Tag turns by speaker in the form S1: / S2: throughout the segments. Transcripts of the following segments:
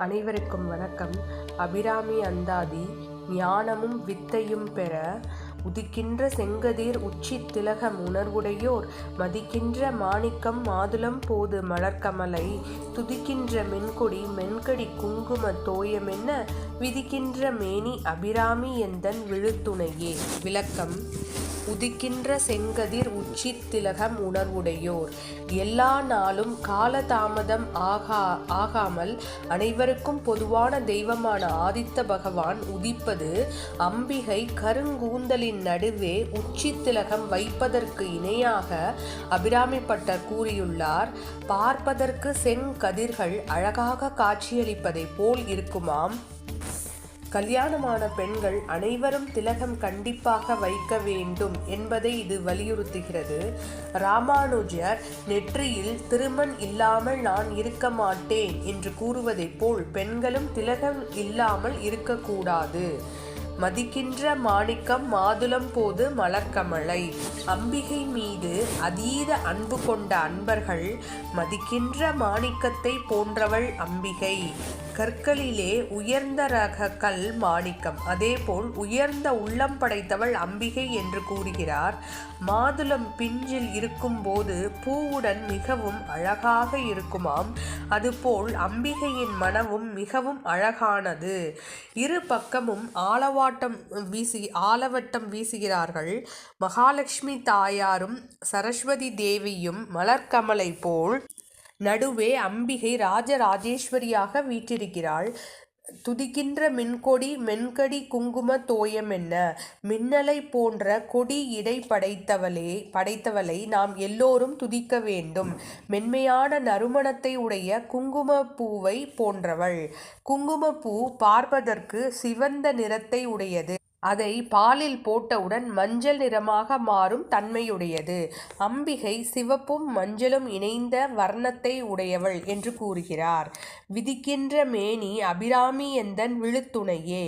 S1: அனைவருக்கும் வணக்கம். அபிராமி அந்தாதி ஞானமும் வித்தையும் பெற உதிக்கின்ற செங்கதிர் உச்சி திலகம் உணர்வுடையோர் மதிக்கின்ற மாணிக்கம் மாதுளம் போது மலர்க்கமலை துதிக்கின்ற மென்கொடி மென்கடி குங்கும தோயமென்ன விதிக்கின்ற மேனி அபிராமி எந்தன் விழுத்துணையே. விளக்கம். உதிக்கின்ற செங்கதிர் உச்சி திலகம் உணர்வுடையோர் எல்லா நாளும் காலதாமதம் ஆகாமல் அனைவருக்கும் பொதுவான தெய்வமான ஆதித்த பகவான் உதிப்பது அம்பிகை கருங்கூந்தலின் நடுவே உச்சி திலகம் வைப்பதற்கு இணையாக அபிராமி பட்டர் கூறியுள்ளார். பார்ப்பதற்கு செங்கதிர்கள் அழகாக காட்சியளிப்பதை போல் இருக்குமாம். கல்யாணமான பெண்கள் அனைவரும் திலகம் கண்டிப்பாக வைக்க வேண்டும் என்பதை இது வலியுறுத்துகிறது. ராமானுஜர் நெற்றியில் திருமண் இல்லாமல் நான் இருக்க மாட்டேன் என்று கூறுவதைப் போல் பெண்களும் திலகம் இல்லாமல் இருக்கக்கூடாது. மதிக்கின்ற மாணிக்கம் மாதுளம் போது மலர்க்கமலை. அம்பிகை மீது அதீத அன்பு கொண்ட அன்பர்கள் மதிக்கின்ற மாணிக்கத்தை போன்றவள் அம்பிகை. கற்களிலே உயர்ந்த ரக கல் மாணிக்கம், அதேபோல் உயர்ந்த உள்ளம் படைத்தவள் அம்பிகை என்று கூறுகிறார். மாதுளம் பிஞ்சில் இருக்கும்போது பூவுடன் மிகவும் அழகாக இருக்குமாம். அதுபோல் அம்பிகையின் மனமும் மிகவும் அழகானது. இரு பக்கமும் ஆலவட்டம் வீசுகிறார்கள். மகாலட்சுமி தாயாரும் சரஸ்வதி தேவியும் மலர்க்கமலை போல் நடுவே அம்பிகை ராஜராஜேஸ்வரியாக வீற்றிருக்கிறாள். துதிக்கின்ற மின்கொடி மென்கடி குங்கும தோயமென்ன மின்னலை போன்ற கொடி இடை படைத்தவளை நாம் எல்லோரும் துதிக்க வேண்டும். மென்மையான நறுமணத்தை உடைய குங்குமப்பூவை போன்றவள். குங்குமப்பூ பார்ப்பதற்கு சிவந்த நிறத்தை உடையது. அதை பாலில் போட்டவுடன் மஞ்சள் நிறமாக மாறும் தன்மையுடையது. அம்பிகை சிவப்பும் மஞ்சளும் இணைந்த வர்ணத்தை உடையவள் என்று கூறுகிறார். விதிக்கின்ற மேனி அபிராமி எந்தன் விழுத்துணையே.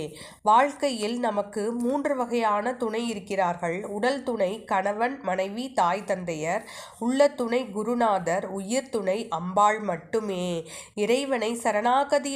S1: வாழ்க்கையில் நமக்கு 3 வகையான துணை இருக்கிறார்கள். உடல் துணை கணவன் மனைவி தாய் தந்தையர். உள்ள துணை குருநாதர். உயிர் துணை அம்பாள் மட்டுமே. இறைவனை சரணாகதி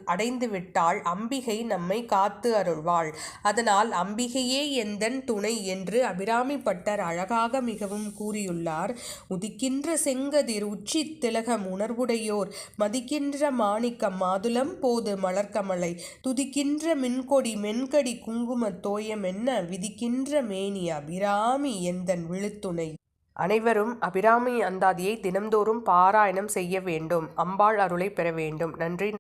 S1: அடைந்து விட்டால் அம்பிகை நம்மை காத்து அருள்வாள். அதனால் அம்பிகையே எந்தன் துணை என்று அபிராமி பட்டர் அழகாக மிகவும் கூறியுள்ளார். உதிக்கின்ற செங்கதிர் உச்சி திலகம் உணர்வுடையோர் மதிக்கின்ற மாணிக்கம் மாதுளம் போது மலர்க்கமலை துதிக்கின்ற மின்கொடி மென்கடி குங்கும தோயமென்ன விதிக்கின்ற மேனி அபிராமி எந்தன் விழுத்துணை. அனைவரும் அபிராமி அந்தாதியை தினம்தோறும் பாராயணம் செய்ய வேண்டும். அம்பாள் அருளை பெற வேண்டும். நன்றி.